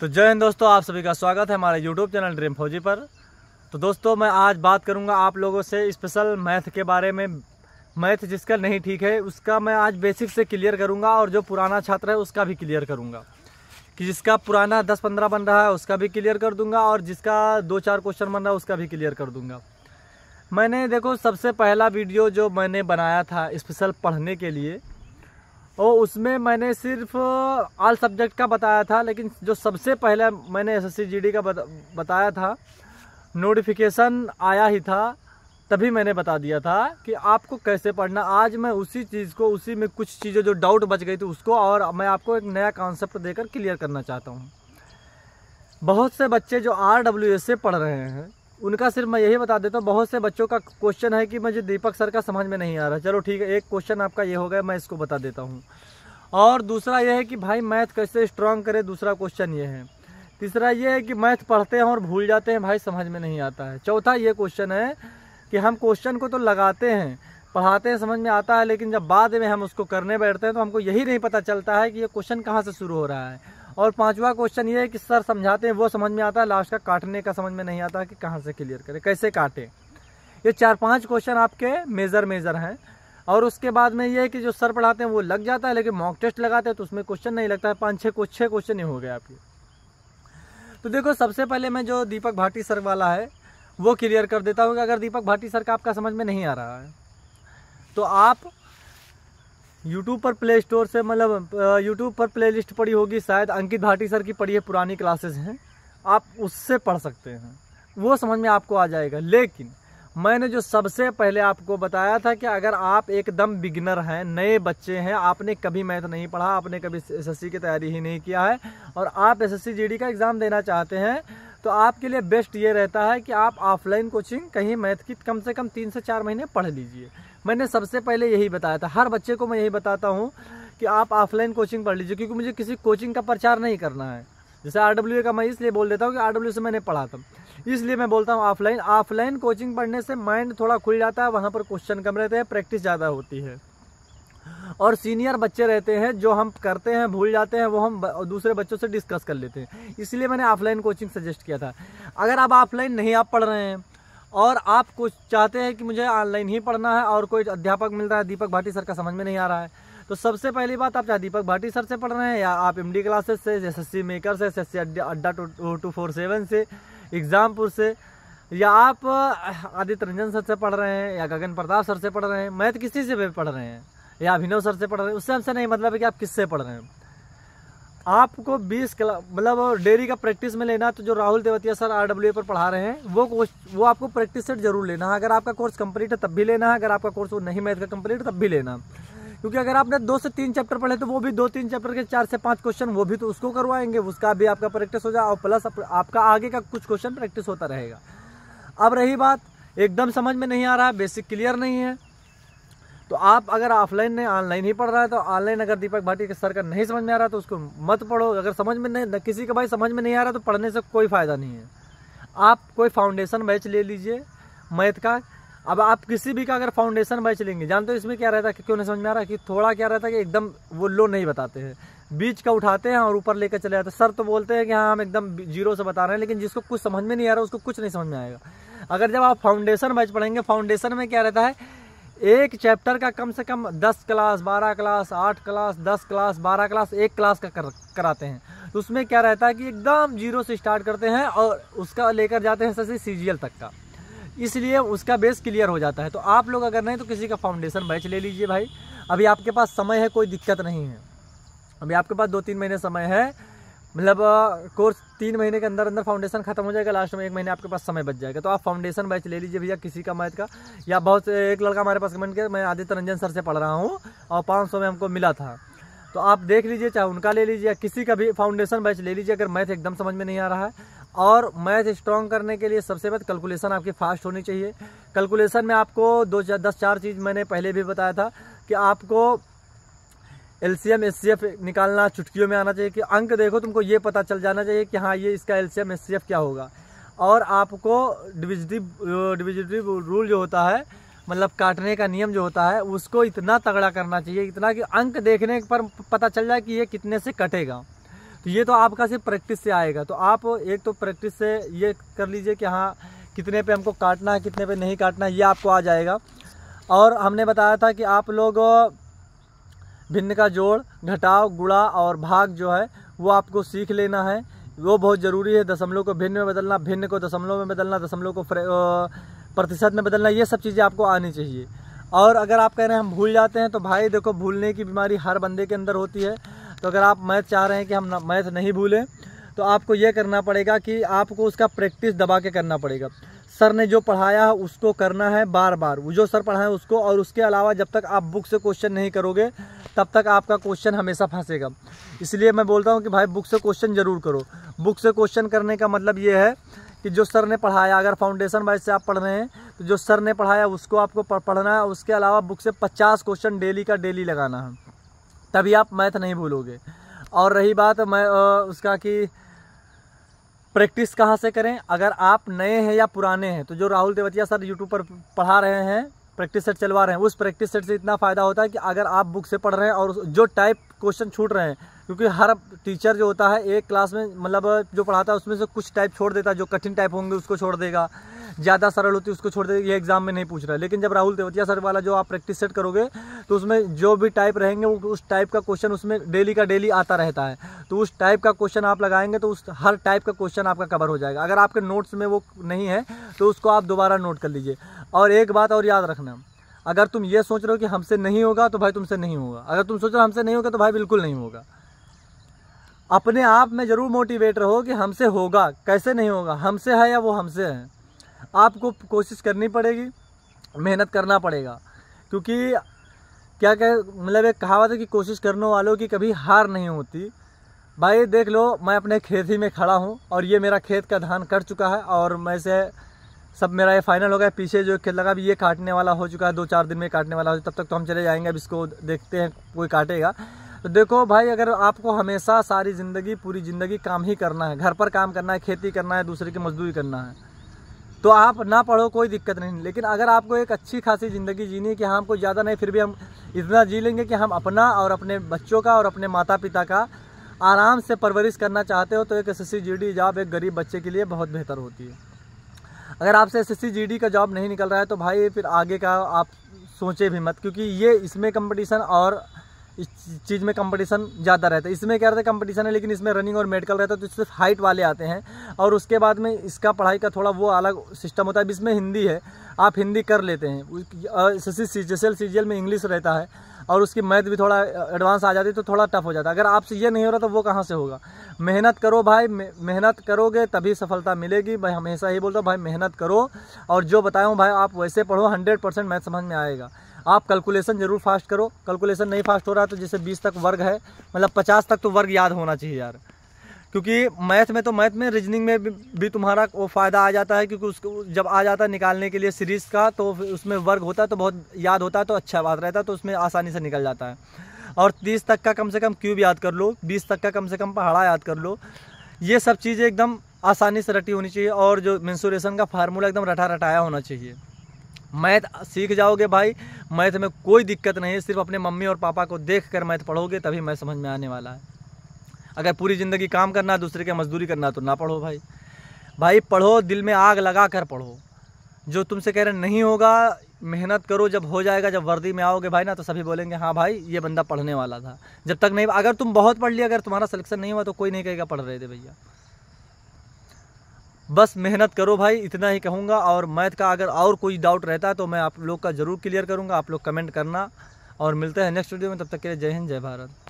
तो जय हिंद दोस्तों, आप सभी का स्वागत है हमारे YouTube चैनल ड्रीम फौजी पर। तो दोस्तों, मैं आज बात करूंगा आप लोगों से स्पेशल मैथ के बारे में। मैथ जिसका नहीं ठीक है उसका मैं आज बेसिक से क्लियर करूंगा, और जो पुराना छात्र है उसका भी क्लियर करूंगा। कि जिसका पुराना 10-15 बन रहा है उसका भी क्लियर कर दूंगा, और जिसका 2-4 क्वेश्चन बन रहा है उसका भी क्लियर कर दूंगा। मैंने देखो, सबसे पहला वीडियो जो मैंने बनाया था स्पेशल पढ़ने के लिए, और उसमें मैंने सिर्फ ऑल सब्जेक्ट का बताया था। लेकिन जो सबसे पहले मैंने एसएससी जीडी का बताया था, नोटिफिकेशन आया ही था तभी मैंने बता दिया था कि आपको कैसे पढ़ना। आज मैं उसी चीज़ को, उसी में कुछ चीज़ें जो डाउट बच गई थी उसको, और मैं आपको एक नया कॉन्सेप्ट देकर क्लियर करना चाहता हूँ। बहुत से बच्चे जो RWS से पढ़ रहे हैं उनका सिर्फ मैं यही बता देता हूँ। बहुत से बच्चों का क्वेश्चन है कि मुझे दीपक सर का समझ में नहीं आ रहा। चलो ठीक है, एक क्वेश्चन आपका ये हो गया, मैं इसको बता देता हूँ। और दूसरा ये है कि भाई मैथ कैसे स्ट्रांग करे, दूसरा क्वेश्चन ये है। तीसरा ये है कि मैथ पढ़ते हैं और भूल जाते हैं, भाई समझ में नहीं आता है। चौथा ये क्वेश्चन है कि हम क्वेश्चन को तो लगाते हैं, पढ़ाते हैं, समझ में आता है, लेकिन जब बाद में हम उसको करने बैठते हैं तो हमको यही नहीं पता चलता है कि ये क्वेश्चन कहाँ से शुरू हो रहा है। और पांचवा क्वेश्चन ये है कि सर समझाते हैं वो समझ में आता है, लास्ट का काटने का समझ में नहीं आता कि कहाँ से क्लियर करें, कैसे काटें। ये 4-5 क्वेश्चन आपके मेजर हैं। और उसके बाद में ये है कि जो सर पढ़ाते हैं वो लग जाता है, लेकिन मॉक टेस्ट लगाते हैं तो उसमें क्वेश्चन नहीं लगता है। 5-6 क्वेश्चन ही हो गए आपके। तो देखो, सबसे पहले मैं जो दीपक भाटी सर वाला है वो क्लियर कर देता हूँ कि अगर दीपक भाटी सर का आपका समझ में नहीं आ रहा है तो आप यूट्यूब पर प्ले स्टोर से, मतलब यूट्यूब पर प्ले लिस्ट पड़ी होगी, शायद अंकित भाटी सर की पड़ी है, पुरानी क्लासेस हैं, आप उससे पढ़ सकते हैं, वो समझ में आपको आ जाएगा। लेकिन मैंने जो सबसे पहले आपको बताया था कि अगर आप एकदम बिगिनर हैं, नए बच्चे हैं, आपने कभी मैथ नहीं पढ़ा, आपने कभी एसएससी की तैयारी ही नहीं किया है, और आप एसएससी जीडी का एग्ज़ाम देना चाहते हैं, तो आपके लिए बेस्ट ये रहता है कि आप ऑफलाइन कोचिंग कहीं मैथ की कम से कम 3 से 4 महीने पढ़ लीजिए। मैंने सबसे पहले यही बताया था, हर बच्चे को मैं यही बताता हूँ कि आप ऑफलाइन कोचिंग पढ़ लीजिए, क्योंकि मुझे किसी कोचिंग का प्रचार नहीं करना है। जैसे RWA का मैं इसलिए बोल देता हूँ कि RWA से मैंने पढ़ा था, इसलिए मैं बोलता हूँ ऑफलाइन कोचिंग पढ़ने से माइंड थोड़ा खुल जाता है, वहाँ पर क्वेश्चन कम रहते हैं, प्रैक्टिस ज़्यादा होती है। और सीनियर बच्चे रहते हैं, जो हम करते हैं भूल जाते हैं, वो हम दूसरे बच्चों से डिस्कस कर लेते हैं, इसलिए मैंने ऑफलाइन कोचिंग सजेस्ट किया था। अगर आप ऑफलाइन नहीं आप पढ़ रहे हैं और आप कुछ चाहते हैं कि मुझे ऑनलाइन ही पढ़ना है, और कोई अध्यापक मिल रहा है, दीपक भाटी सर का समझ में नहीं आ रहा है, तो सबसे पहली बात, आप चाहे दीपक भाटी सर से पढ़ रहे हैं, या आप MD क्लासेस से, एसएससी मेकर से, एसएससी अड्डा 247 से, एग्जामपुर से, या आप आदित्य रंजन सर से पढ़ रहे हैं, या गगन प्रताप सर से पढ़ रहे हैं, मैथ किसी से भी पढ़ रहे हैं, या अभिनव सर से पढ़ रहे हैं, उससे हमसे नहीं मतलब है कि आप किससे पढ़ रहे हैं। आपको 20 मतलब डेयरी का प्रैक्टिस में लेना, तो जो राहुल तेवतिया सर RWA पर पढ़ा रहे हैं वो आपको प्रैक्टिस सेट जरूर लेना है। अगर आपका कोर्स कंप्लीट है तब भी लेना है, अगर आपका कोर्स वो नहीं मैथ का कंप्लीट तब भी लेना। क्योंकि अगर आपने 2 से 3 चैप्टर पढ़े तो वो भी 2-3 चैप्टर के 4 से 5 क्वेश्चन वो भी तो उसको करवाएंगे, उसका भी आपका प्रैक्टिस हो जाए, और प्लस आपका आगे का कुछ क्वेश्चन प्रैक्टिस होता रहेगा। अब रही बात, एकदम समझ में नहीं आ रहा है, बेसिक क्लियर नहीं है, तो आप अगर ऑफलाइन ने ऑनलाइन ही पढ़ रहा है, तो ऑनलाइन अगर दीपक भाटी के सर का नहीं समझ में आ रहा तो उसको मत पढ़ो। अगर समझ में नहीं, किसी का भाई समझ में नहीं आ रहा तो पढ़ने से कोई फ़ायदा नहीं है। आप कोई फाउंडेशन बैच ले लीजिए मैथ का। अब आप किसी भी का अगर फाउंडेशन बैच लेंगे, जानते हो इसमें क्या रहता है कि क्यों नहीं समझ में आ रहा है, कि थोड़ा क्या रहता है कि एकदम वो लो नहीं बताते हैं, बीच का उठाते हैं और ऊपर लेकर चले जाते हैं। सर तो बोलते हैं कि हाँ हम एकदम जीरो से बता रहे हैं, लेकिन जिसको कुछ समझ में नहीं आ रहा उसको कुछ नहीं समझ में आएगा। अगर जब आप फाउंडेशन बैच पढ़ेंगे, फाउंडेशन में क्या रहता है, एक चैप्टर का कम से कम 10 class, 12 class, 8 class, 10 class, 12 class, एक क्लास का कराते हैं। तो उसमें क्या रहता है कि एकदम जीरो से स्टार्ट करते हैं और उसका लेकर जाते हैं जैसे CGL तक का, इसलिए उसका बेस क्लियर हो जाता है। तो आप लोग अगर नहीं तो किसी का फाउंडेशन बैच ले लीजिए भाई। अभी आपके पास समय है, कोई दिक्कत नहीं है, अभी आपके पास 2-3 महीने समय है, मतलब कोर्स 3 महीने के अंदर अंदर फाउंडेशन खत्म हो जाएगा, लास्ट में 1 महीने आपके पास समय बच जाएगा। तो आप फाउंडेशन बैच ले लीजिए भैया किसी का मैथ का। या बहुत एक लड़का हमारे पास कमेंट किया, मैं आदित्य रंजन सर से पढ़ रहा हूँ और 500 में हमको मिला था, तो आप देख लीजिए, चाहे उनका ले लीजिए, किसी का भी फाउंडेशन बैच ले लीजिए अगर मैथ एकदम समझ में नहीं आ रहा है। और मैथ स्ट्रॉन्ग करने के लिए सबसे पहले कैलकुलेशन आपकी फास्ट होनी चाहिए। कैलकुलेशन में आपको 4 चीज़ मैंने पहले भी बताया था कि आपको LCM SCF निकालना चुटकियों में आना चाहिए, कि अंक देखो तुमको ये पता चल जाना चाहिए कि हाँ ये इसका LCM SCF क्या होगा। और आपको डिविजिटिव रूल जो होता है, मतलब काटने का नियम जो होता है, उसको इतना तगड़ा करना चाहिए, इतना कि अंक देखने पर पता चल जाए कि ये कितने से कटेगा। तो ये तो आपका सिर्फ प्रैक्टिस से आएगा। तो आप एक तो प्रैक्टिस से ये कर लीजिए कि हाँ कितने पे हमको काटना है, कितने पे नहीं काटना है, ये आपको आ जाएगा। और हमने बताया था कि आप लोग भिन्न का जोड़, घटाव, गुणा और भाग जो है वो आपको सीख लेना है, वो बहुत ज़रूरी है। दशमलव को भिन्न में बदलना, भिन्न को दशमलव में बदलना, दशमलव को प्रतिशत में बदलना, ये सब चीज़ें आपको आनी चाहिए। और अगर आप कह रहे हैं हम भूल जाते हैं, तो भाई देखो भूलने की बीमारी हर बंदे के अंदर होती है। तो अगर आप मैथ चाह रहे हैं कि हम मैथ नहीं भूलें, तो आपको ये करना पड़ेगा कि आपको उसका प्रैक्टिस दबा के करना पड़ेगा। सर ने जो पढ़ाया है उसको करना है बार बार, वो जो सर पढ़ाए उसको। और उसके अलावा जब तक आप बुक से क्वेश्चन नहीं करोगे तब तक आपका क्वेश्चन हमेशा फंसेगा। इसलिए मैं बोलता हूँ कि भाई बुक से क्वेश्चन ज़रूर करो। बुक से क्वेश्चन करने का मतलब ये है कि जो सर ने पढ़ाया, अगर फाउंडेशन वाइज से आप पढ़ रहे हैं तो जो सर ने पढ़ाया उसको आपको पढ़ना है। उसके अलावा बुक से 50 क्वेश्चन डेली का डेली लगाना है, तभी आप मैथ नहीं भूलोगे। और रही बात मैं उसका कि प्रैक्टिस कहाँ से करें, अगर आप नए हैं या पुराने हैं, तो जो राहुल तेवतिया सर यूट्यूब पर पढ़ा रहे हैं, प्रैक्टिस सेट चलवा रहे हैं, उस प्रैक्टिस सेट से इतना फ़ायदा होता है कि अगर आप बुक से पढ़ रहे हैं और जो टाइप क्वेश्चन छूट रहे हैं, क्योंकि हर टीचर जो होता है एक क्लास में मतलब जो पढ़ाता है उसमें से कुछ टाइप छोड़ देता है, जो कठिन टाइप होंगे उसको छोड़ देगा, ज़्यादा सरल होती है उसको छोड़ देगा, ये एग्जाम में नहीं पूछ रहा है। लेकिन जब राहुल तेवतिया सर वाला जो आप प्रैक्टिस सेट करोगे तो उसमें जो भी टाइप रहेंगे उस टाइप का क्वेश्चन उसमें डेली का डेली आता रहता है। तो उस टाइप का क्वेश्चन आप लगाएंगे तो उस हर टाइप का क्वेश्चन आपका कवर हो जाएगा। अगर आपके नोट्स में वो नहीं है तो उसको आप दोबारा नोट कर लीजिए। और एक बात और याद रखना, अगर तुम ये सोच रहे हो कि हमसे नहीं होगा तो भाई तुमसे नहीं होगा। अगर तुम सोच रहे हो हमसे नहीं होगा तो भाई बिल्कुल नहीं होगा। अपने आप में ज़रूर मोटिवेट रहो कि हमसे होगा, कैसे नहीं होगा, हमसे है या वो हमसे है। आपको कोशिश करनी पड़ेगी, मेहनत करना पड़ेगा, क्योंकि क्या मतलब एक कहावत है कि कोशिश करने वालों की कभी हार नहीं होती। भाई देख लो, मैं अपने खेत ही में खड़ा हूँ और ये मेरा खेत का धान कट चुका है और मैं से सब मेरा ये फाइनल हो गया। पीछे जो खेत लगा भी ये काटने वाला हो चुका है, 2-4 दिन में काटने वाला हो, तब तक तो हम चले जाएंगे। अब इसको देखते हैं कोई काटेगा। तो देखो भाई, अगर आपको हमेशा सारी ज़िंदगी पूरी ज़िंदगी काम ही करना है, घर पर काम करना है, खेती करना है, दूसरे की मजदूरी करना है, तो आप ना पढ़ो कोई दिक्कत नहीं। लेकिन अगर आपको एक अच्छी खासी ज़िंदगी जीनी है कि हाँ हमको ज़्यादा नहीं फिर भी हम इतना जी लेंगे कि हम अपना और अपने बच्चों का और अपने माता पिता का आराम से परवरिश करना चाहते हो, तो एक SSC GD जॉब एक गरीब बच्चे के लिए बहुत बेहतर होती है। अगर आपसे SSC GD का जॉब नहीं निकल रहा है तो भाई फिर आगे का आप सोचे भी मत, क्योंकि ये इसमें कंपटीशन और इस चीज़ में कंपटीशन ज़्यादा रहता है। इसमें क्या रहता है कंपटीशन है, लेकिन इसमें रनिंग और मेडिकल रहता है, तो सिर्फ हाइट वाले आते हैं। और उसके बाद में इसका पढ़ाई का थोड़ा वो अलग सिस्टम होता है। इसमें हिंदी है, आप हिंदी कर लेते हैं। SSC CGL CGL में इंग्लिश रहता है और उसकी मैथ भी थोड़ा एडवांस आ जाती है, तो थोड़ा टफ हो जाता है। अगर आपसे ये नहीं हो रहा तो वो कहाँ से होगा। मेहनत करो भाई, मेहनत करोगे तभी सफलता मिलेगी। भाई हमेशा ही बोलता हूँ भाई मेहनत करो, और जो बताया हूँ भाई आप वैसे पढ़ो, 100% मैथ समझ में आएगा। आप कैलकुलेशन जरूर फास्ट करो। कैलकुलेशन नहीं फास्ट हो रहा तो जैसे 20 तक वर्ग है, मतलब 50 तक तो वर्ग याद होना चाहिए यार, क्योंकि मैथ में रीजनिंग में भी तुम्हारा वो फ़ायदा आ जाता है, क्योंकि उसको जब आ जाता है निकालने के लिए सीरीज़ का, तो उसमें वर्ग होता है तो बहुत याद होता है, तो अच्छा बात रहता है, तो उसमें आसानी से निकल जाता है। और 30 तक का कम से कम क्यूब याद कर लो, 20 तक का कम से कम पहाड़ा याद कर लो। ये सब चीज़ें एकदम आसानी से रटी होनी चाहिए, और जो मेंसुरेशन का फार्मूला एकदम रटाया होना चाहिए। मैथ सीख जाओगे भाई, मैथ में कोई दिक्कत नहीं है। सिर्फ अपने मम्मी और पापा को देख कर मैथ पढ़ोगे तभी मैथ समझ में आने वाला है। अगर पूरी ज़िंदगी काम करना है, दूसरे के मजदूरी करना है, तो ना पढ़ो भाई। भाई पढ़ो, दिल में आग लगा कर पढ़ो। जो तुमसे कह रहे नहीं होगा, मेहनत करो, जब हो जाएगा, जब वर्दी में आओगे भाई ना, तो सभी बोलेंगे हाँ भाई ये बंदा पढ़ने वाला था। जब तक नहीं, अगर तुम बहुत पढ़ लिया, अगर तुम्हारा सिलेक्शन नहीं हुआ तो कोई नहीं कहेगा पढ़ रहे थे भैया। बस मेहनत करो भाई, इतना ही कहूँगा। और मैथ का अगर और कोई डाउट रहता है तो मैं आप लोग का ज़रूर क्लियर करूँगा। आप लोग कमेंट करना, और मिलते हैं नेक्स्ट वीडियो में। तब तक के लिए जय हिंद, जय भारत।